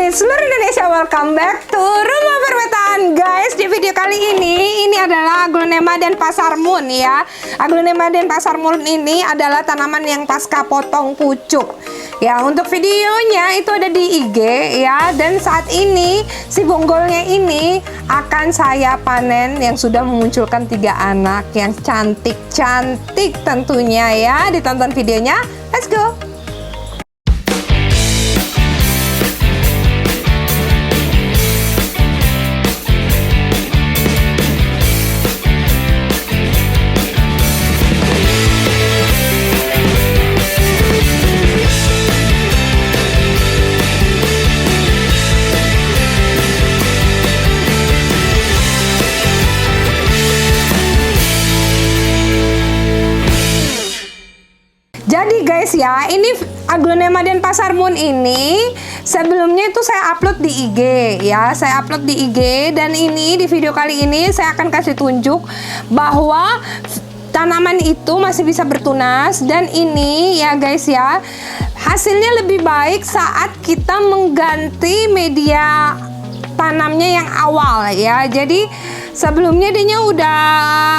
Petani seluruh Indonesia, welcome back to Rumah Permetaan. Guys, di video kali ini adalah aglonema dan pasarmun ya. Aglonema dan pasarmun ini adalah tanaman yang pasca potong pucuk. Ya, untuk videonya itu ada di IG ya. Dan saat ini si bonggolnya ini akan saya panen yang sudah memunculkan 3 anak yang cantik-cantik tentunya ya. Ditonton videonya, let's go. Jadi guys ya, ini aglonema dan pasarmun ini sebelumnya itu saya upload di IG ya, saya upload di IG, dan ini di video kali ini saya akan kasih tunjuk bahwa tanaman itu masih bisa bertunas. Dan ini ya guys ya, hasilnya lebih baik saat kita mengganti media tanamnya yang awal ya. Jadi sebelumnya dia udah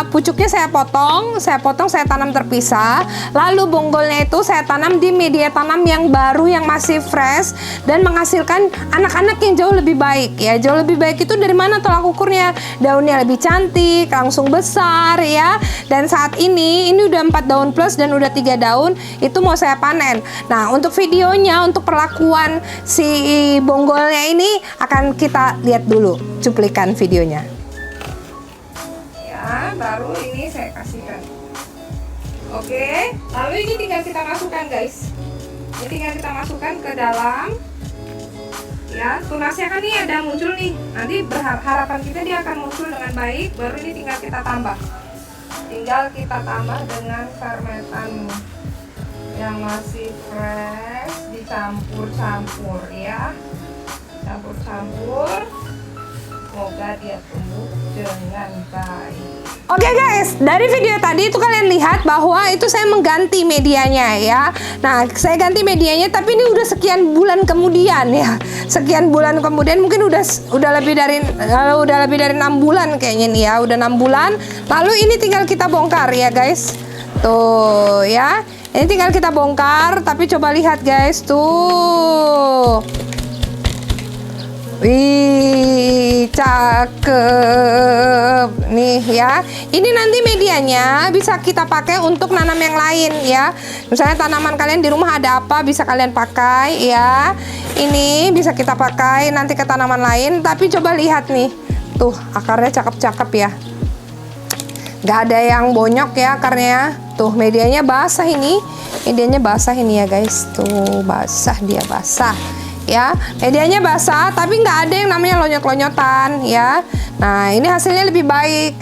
pucuknya saya potong, saya tanam terpisah. Lalu bonggolnya itu saya tanam di media tanam yang baru, yang masih fresh dan menghasilkan anak-anak yang jauh lebih baik ya. Jauh lebih baik itu dari mana tolak ukurnya? Daunnya lebih cantik, langsung besar ya. Dan saat ini udah 4 daun plus dan udah 3 daun, itu mau saya panen. Nah, untuk videonya, untuk perlakuan si bonggolnya ini akan kita lihat dulu cuplikan videonya. Baru ini saya kasihkan. Oke, lalu ini tinggal kita masukkan guys. Ini tinggal kita masukkan ke dalam. Ya, tunasnya kan ini ada muncul nih. Nanti harapan kita dia akan muncul dengan baik. Baru ini tinggal kita tambah. Tinggal kita tambah dengan fermentan yang masih fresh, dicampur-campur ya. Campur-campur. Semoga dia tumbuh dengan baik. Oke guys, dari video tadi itu kalian lihat bahwa itu saya mengganti medianya ya. Nah, saya ganti medianya, tapi ini udah sekian bulan kemudian ya. Sekian bulan kemudian, mungkin udah lebih dari 6 bulan kayaknya nih ya, udah 6 bulan. Lalu ini tinggal kita bongkar ya guys. Tuh ya. Ini tinggal kita bongkar, tapi coba lihat guys tuh. Wih, cakep nih ya. Ini nanti medianya bisa kita pakai untuk nanam yang lain ya. Misalnya tanaman kalian di rumah ada apa, bisa kalian pakai ya. Ini bisa kita pakai nanti ke tanaman lain. Tapi coba lihat nih, tuh akarnya cakep-cakep ya. Gak ada yang bonyok ya akarnya. Tuh medianya basah ini. Medianya basah ini ya guys. Tuh basah, dia basah. Ya, medianya basah, tapi nggak ada yang namanya lonyot-lonyotan ya. Nah, ini hasilnya lebih baik.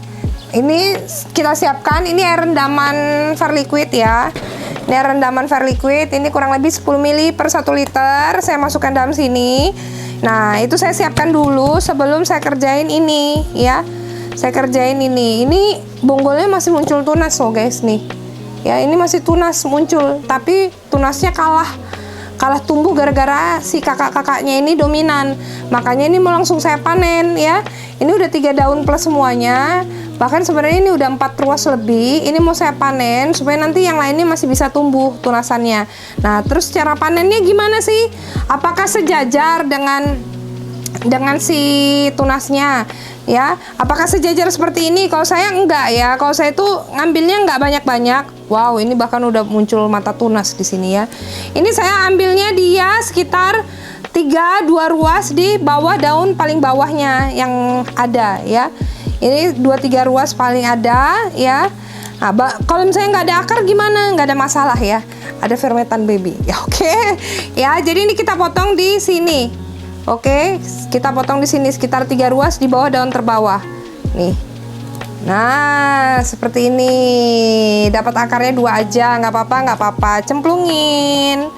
Ini kita siapkan, ini air rendaman Verliquid ya. Ini air rendaman Verliquid, ini kurang lebih 10 ml per 1 liter. Saya masukkan dalam sini. Nah, itu saya siapkan dulu sebelum saya kerjain ini ya. Saya kerjain ini. Ini bonggolnya masih muncul tunas loh guys nih. Ya, ini masih tunas muncul, tapi tunasnya kalah tumbuh gara-gara si kakak-kakaknya ini dominan. Makanya ini mau langsung saya panen ya. Ini udah 3 daun plus semuanya. Bahkan sebenarnya ini udah 4 ruas lebih. Ini mau saya panen supaya nanti yang lainnya masih bisa tumbuh tunasannya. Nah, terus cara panennya gimana sih? Apakah sejajar dengan si tunasnya? Ya, apakah sejajar seperti ini? Kalau saya enggak ya. Kalau saya itu ngambilnya enggak banyak-banyak. Wow, ini bahkan udah muncul mata tunas di sini ya. Ini saya ambilnya dia sekitar 2 ruas di bawah daun paling bawahnya yang ada ya. Ini 2-3 ruas paling ada ya. Nah, kalau misalnya nggak ada akar gimana? Nggak ada masalah ya. Ada fermentan baby. Ya oke. Ya, jadi ini kita potong di sini. Oke, kita potong di sini sekitar 3 ruas di bawah daun terbawah. Nih. Nah, seperti ini. Dapat akarnya 2 aja, nggak apa-apa. Cemplungin.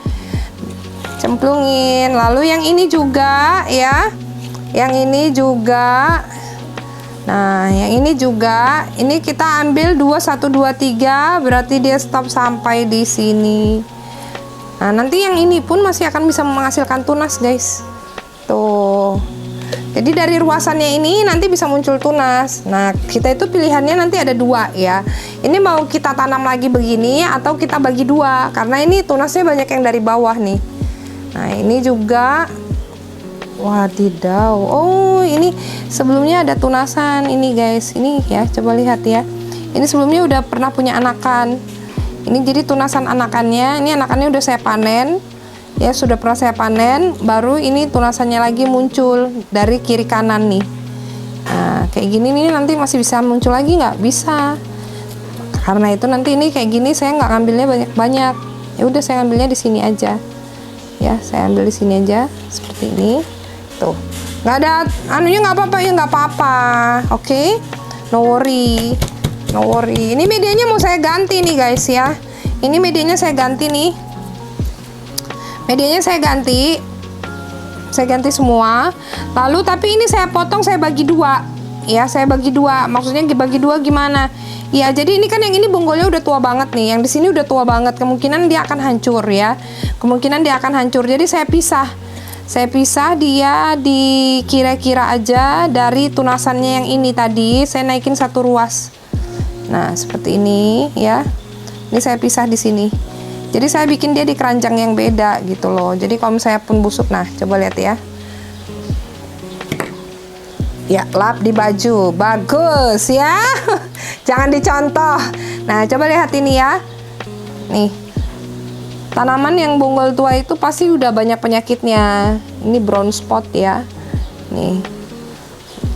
Lalu yang ini juga ya. Yang ini juga. Nah, yang ini juga. Ini kita ambil 2, 1, 2, 3. Berarti dia stop sampai di sini. Nah, nanti yang ini pun masih akan bisa menghasilkan tunas, guys. Tuh. Jadi dari ruasannya ini nanti bisa muncul tunas. Nah, kita itu pilihannya nanti ada dua ya. Ini mau kita tanam lagi begini atau kita bagi dua, karena ini tunasnya banyak yang dari bawah nih. Nah, ini juga, wadidaw. Oh, ini sebelumnya ada tunasan ini guys. Ini ya, coba lihat ya. Ini sebelumnya udah pernah punya anakan. Ini jadi tunasan anakannya. Ini anakannya udah saya panen. Ya, sudah pernah saya panen, baru ini tunasannya lagi muncul dari kiri kanan nih. Nah, kayak gini nih nanti masih bisa muncul lagi nggak? Bisa. Karena itu nanti ini kayak gini saya nggak ngambilnya banyak-banyak. Ya udah, saya ngambilnya di sini aja. Ya, saya ambil di sini aja seperti ini. Tuh, nggak ada anunya, nggak apa-apa ya, nggak apa-apa. Oke, no worry, no worry. Ini medianya mau saya ganti nih guys ya. Ini medianya saya ganti nih. Medianya saya ganti semua. Lalu tapi ini saya potong, saya bagi dua. Ya, saya bagi dua. Maksudnya dibagi dua gimana? Ya, jadi ini kan yang ini bonggolnya udah tua banget nih. Yang di sini udah tua banget. Kemungkinan dia akan hancur ya. Kemungkinan dia akan hancur. Jadi saya pisah. Saya pisah dia di kira-kira aja dari tunasannya yang ini tadi. Saya naikin satu ruas. Nah, seperti ini ya. Ini saya pisah di sini. Jadi saya bikin dia di keranjang yang beda gitu loh. Jadi kalau misalnya pun busuk, nah coba lihat ya. Ya, lap di baju. Bagus ya. Jangan dicontoh. Nah, coba lihat ini ya. Nih. Tanaman yang bonggol tua itu pasti udah banyak penyakitnya. Ini brown spot ya. Nih.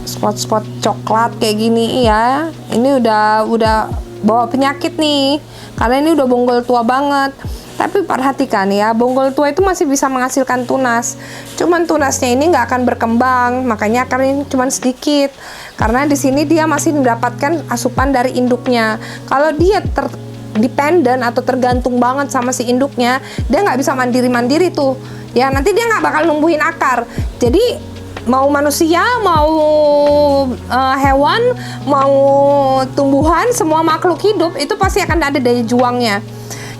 Spot-spot coklat kayak gini ya. Ini udah bawa penyakit nih. Karena ini udah bonggol tua banget. Tapi perhatikan ya, bonggol tua itu masih bisa menghasilkan tunas. Cuman tunasnya ini nggak akan berkembang, makanya akarnya cuman sedikit. Karena di sini dia masih mendapatkan asupan dari induknya. Kalau dia dependent atau tergantung banget sama si induknya, dia nggak bisa mandiri-mandiri tuh. Ya, nanti dia nggak bakal numbuhin akar. Jadi mau manusia, mau hewan, mau tumbuhan, semua makhluk hidup itu pasti akan ada daya juangnya.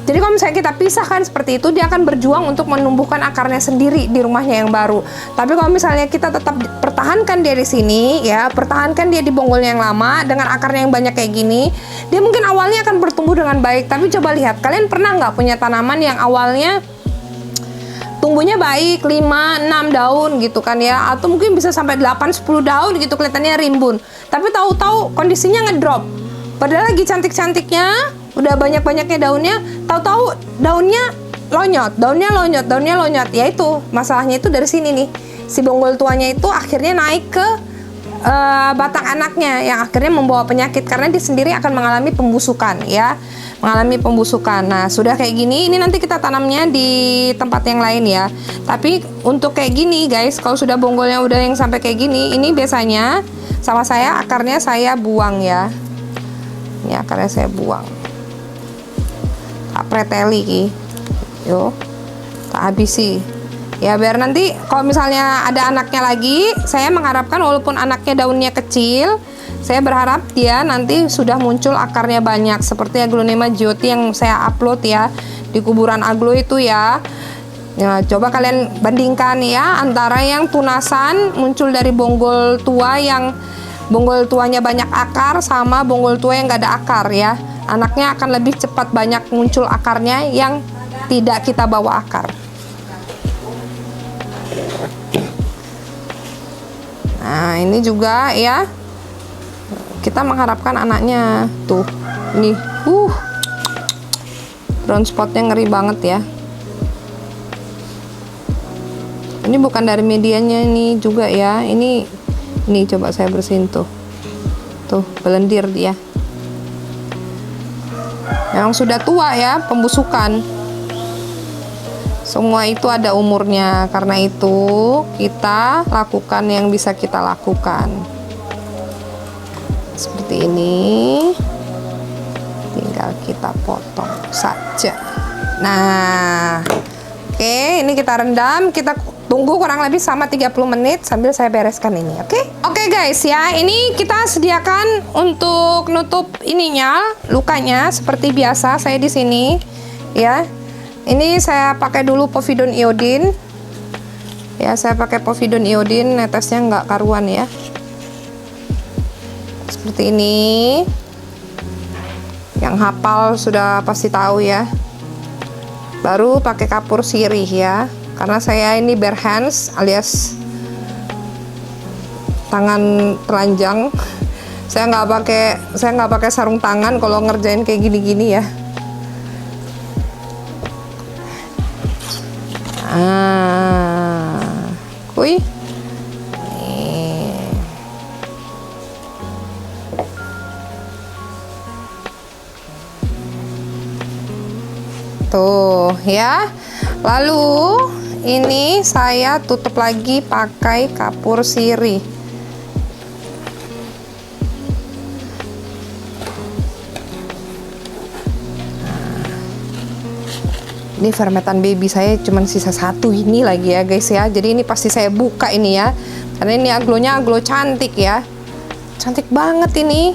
Jadi kalau misalnya kita pisahkan seperti itu, dia akan berjuang untuk menumbuhkan akarnya sendiri di rumahnya yang baru. Tapi kalau misalnya kita tetap pertahankan dia di sini, ya, pertahankan dia di bonggolnya yang lama dengan akarnya yang banyak kayak gini, dia mungkin awalnya akan bertumbuh dengan baik. Tapi coba lihat, kalian pernah nggak punya tanaman yang awalnya tumbuhnya baik, 5-6 daun gitu kan ya, atau mungkin bisa sampai 8-10 daun gitu, kelihatannya rimbun, tapi tahu-tahu kondisinya ngedrop, padahal lagi cantik-cantiknya, udah banyak-banyaknya daunnya, tahu-tahu daunnya lonyot, ya itu masalahnya itu dari sini nih, si bonggol tuanya itu akhirnya naik ke batang anaknya yang akhirnya membawa penyakit karena dia sendiri akan mengalami pembusukan ya, mengalami pembusukan. Nah, sudah kayak gini, ini nanti kita tanamnya di tempat yang lain ya. Tapi untuk kayak gini guys, kalau sudah bonggolnya udah yang sampai kayak gini, ini biasanya sama saya akarnya saya buang ya. Ini akarnya saya buang. Tak preteli ki. Yo. Tak habisi. Ya, biar nanti kalau misalnya ada anaknya lagi, saya mengharapkan walaupun anaknya daunnya kecil, saya berharap dia nanti sudah muncul akarnya banyak seperti Aglonema Jyoti yang saya upload ya di kuburan aglo itu ya. Ya, coba kalian bandingkan ya antara yang tunasan muncul dari bonggol tua yang bonggol tuanya banyak akar sama bonggol tua yang nggak ada akar ya. Anaknya akan lebih cepat banyak muncul akarnya yang tidak kita bawa akar. Nah, ini juga ya. Kita mengharapkan anaknya tuh. Nih, brown spotnya ngeri banget ya. Ini bukan dari medianya ini juga ya. Ini coba saya bersihin tuh. Tuh, belendir dia. Yang sudah tua ya, pembusukan. Semua itu ada umurnya, karena itu kita lakukan yang bisa kita lakukan. Seperti ini, tinggal kita potong saja. Nah, oke, ini kita rendam, kita tunggu kurang lebih sama 30 menit sambil saya bereskan ini, oke? Oke guys ya, ini kita sediakan untuk nutup ininya, lukanya seperti biasa saya di sini, ya. Ini saya pakai dulu povidone iodine. Ya, saya pakai povidone iodine, netesnya nggak karuan ya. Seperti ini. Yang hafal sudah pasti tahu ya. Baru pakai kapur sirih ya. Karena saya ini bare hands alias tangan telanjang. Saya nggak pakai sarung tangan kalau ngerjain kayak gini-gini ya. Kuy. Tuh ya. Lalu ini saya tutup lagi pakai kapur sirih. Ini fermentan baby saya cuman sisa satu ini lagi ya guys ya. Jadi ini pasti saya buka ini ya. Karena ini aglonya aglo cantik ya. Cantik banget ini.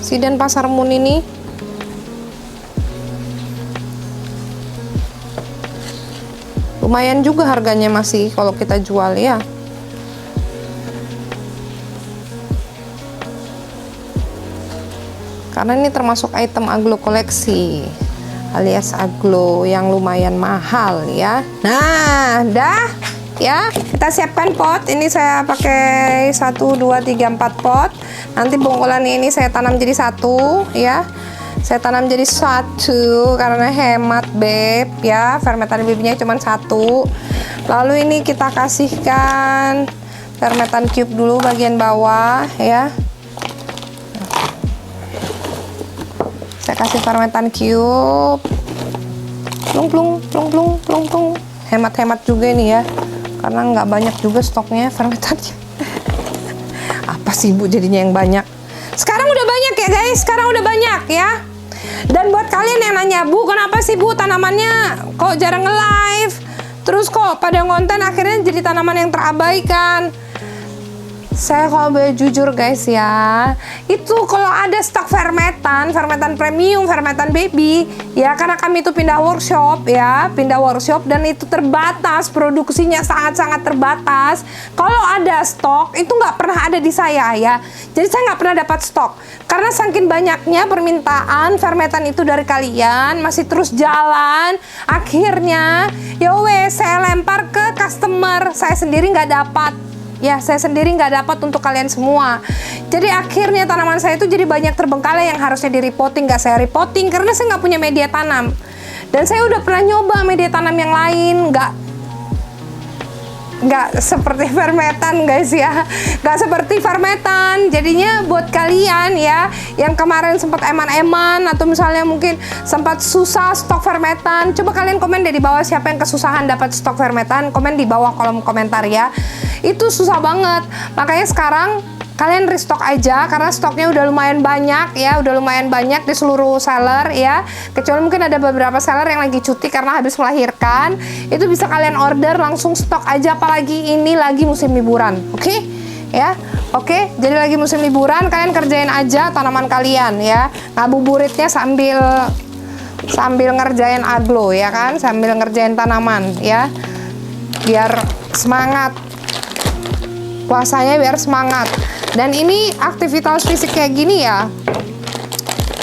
Si Denpasar Moon ini. Lumayan juga harganya masih kalau kita jual ya. Karena ini termasuk item aglo koleksi alias aglo yang lumayan mahal ya. Nah, dah ya. Kita siapkan pot. Ini saya pakai 1, 2, 3, 4 pot. Nanti bongkolan ini saya tanam jadi satu ya. Saya tanam jadi satu karena hemat beb ya. Fermentan babynya cuma satu. Lalu ini kita kasihkan fermentan cube dulu bagian bawah ya. Saya kasih fermentan cube. Plung plung plung plung plung plung. Hemat-hemat juga ini ya. Karena nggak banyak juga stoknya fermentannya. Apa sih Bu jadinya yang banyak? Sekarang udah banyak ya guys. Sekarang udah banyak ya. Dan buat kalian yang nanya, Bu kenapa sih Bu tanamannya kok jarang nge-live? Terus kok pada ngonten akhirnya jadi tanaman yang terabaikan? Saya kalau boleh jujur guys ya, itu kalau ada stok fermentan premium, fermentan baby ya, karena kami itu pindah workshop dan itu terbatas, produksinya sangat-sangat terbatas. Kalau ada stok itu nggak pernah ada di saya ya, jadi saya nggak pernah dapat stok karena saking banyaknya permintaan fermentan itu dari kalian masih terus jalan. Akhirnya ya wes saya lempar ke customer, saya sendiri nggak dapat. Ya, saya sendiri nggak dapat untuk kalian semua. Jadi akhirnya tanaman saya itu jadi banyak terbengkalai yang harusnya di-repotting, nggak saya repotting karena saya nggak punya media tanam. Dan saya udah pernah nyoba media tanam yang lain, nggak seperti fermentan guys ya, nggak seperti fermentan. Jadinya buat kalian ya yang kemarin sempat eman-eman atau misalnya mungkin sempat susah stok fermentan, coba kalian komen deh di bawah siapa yang kesusahan dapat stok fermentan, komen di bawah kolom komentar ya. Itu susah banget, makanya sekarang kalian restock aja karena stoknya udah lumayan banyak ya, udah lumayan banyak di seluruh seller ya. Kecuali mungkin ada beberapa seller yang lagi cuti karena habis melahirkan, itu bisa kalian order langsung stok aja, apalagi ini lagi musim liburan. Oke? Ya. Oke, jadi lagi musim liburan kalian kerjain aja tanaman kalian ya. Ngabuburitnya sambil ngerjain aglo ya kan, sambil ngerjain tanaman ya. Biar semangat. Puasanya biar semangat. Dan ini aktivitas fisik kayak gini ya,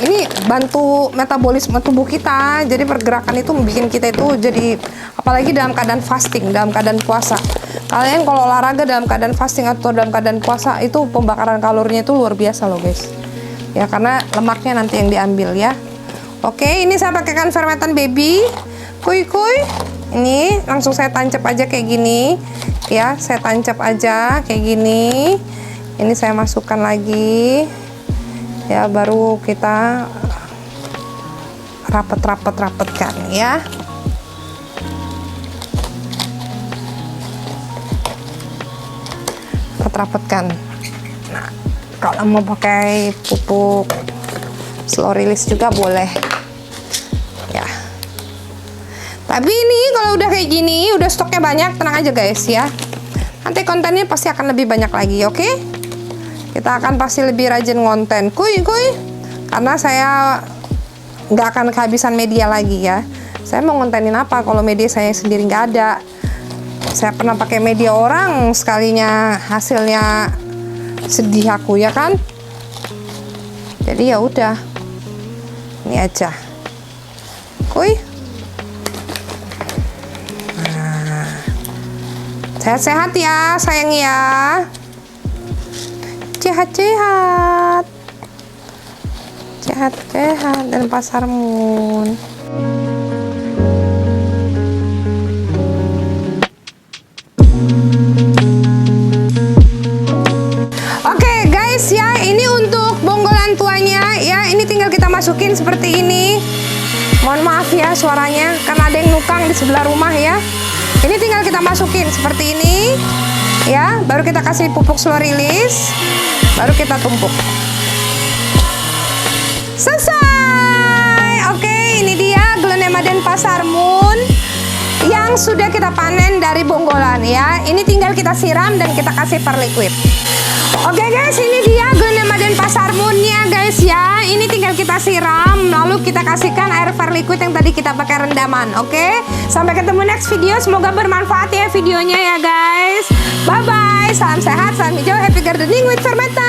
ini bantu metabolisme tubuh kita. Jadi pergerakan itu bikin kita itu jadi, apalagi dalam keadaan fasting, dalam keadaan puasa. Kalian kalau olahraga dalam keadaan fasting atau dalam keadaan puasa itu pembakaran kalorinya itu luar biasa loh guys. Ya karena lemaknya nanti yang diambil ya. Oke, ini saya pakaikan fermentan baby. Kuy. Ini langsung saya tancap aja kayak gini. Ya, saya tancap aja kayak gini. Ini saya masukkan lagi ya, baru kita rapetkan ya. Rapetkan. Nah, kalau mau pakai pupuk slow release juga boleh ya. Tapi ini kalau udah kayak gini, udah stoknya banyak, tenang aja guys ya. Nanti kontennya pasti akan lebih banyak lagi, oke? Kita akan pasti lebih rajin ngonten, kuy. Karena saya nggak akan kehabisan media lagi ya. Saya mau ngontenin apa kalau media saya sendiri nggak ada? Saya pernah pakai media orang, sekalinya hasilnya sedih aku ya kan. Jadi ya udah, ini aja. Kuy. Nah, sehat-sehat ya sayang ya. Sehat-sehat. Sehat-sehat dan Pasar Moon. Oke guys ya, ini untuk bonggolan tuanya ya. Ini tinggal kita masukin seperti ini. Mohon maaf ya suaranya, karena ada yang nukang di sebelah rumah ya. Ini tinggal kita masukin seperti ini ya. Baru kita kasih pupuk slow release, baru kita tumpuk. Selesai. Oke, ini dia Glonema dan Pasar Moon yang sudah kita panen dari bonggolan ya. Ini tinggal kita siram dan kita kasih perliquid. Oke guys, ini dia Glonema dan Pasar Moon ya guys ya. Ini tinggal kita siram, lalu kita kasihkan air perliquid yang tadi kita pakai rendaman. Oke, sampai ketemu next video. Semoga bermanfaat ya videonya ya guys. Bye bye, salam sehat, salam hijau, happy gardening with Fermenta.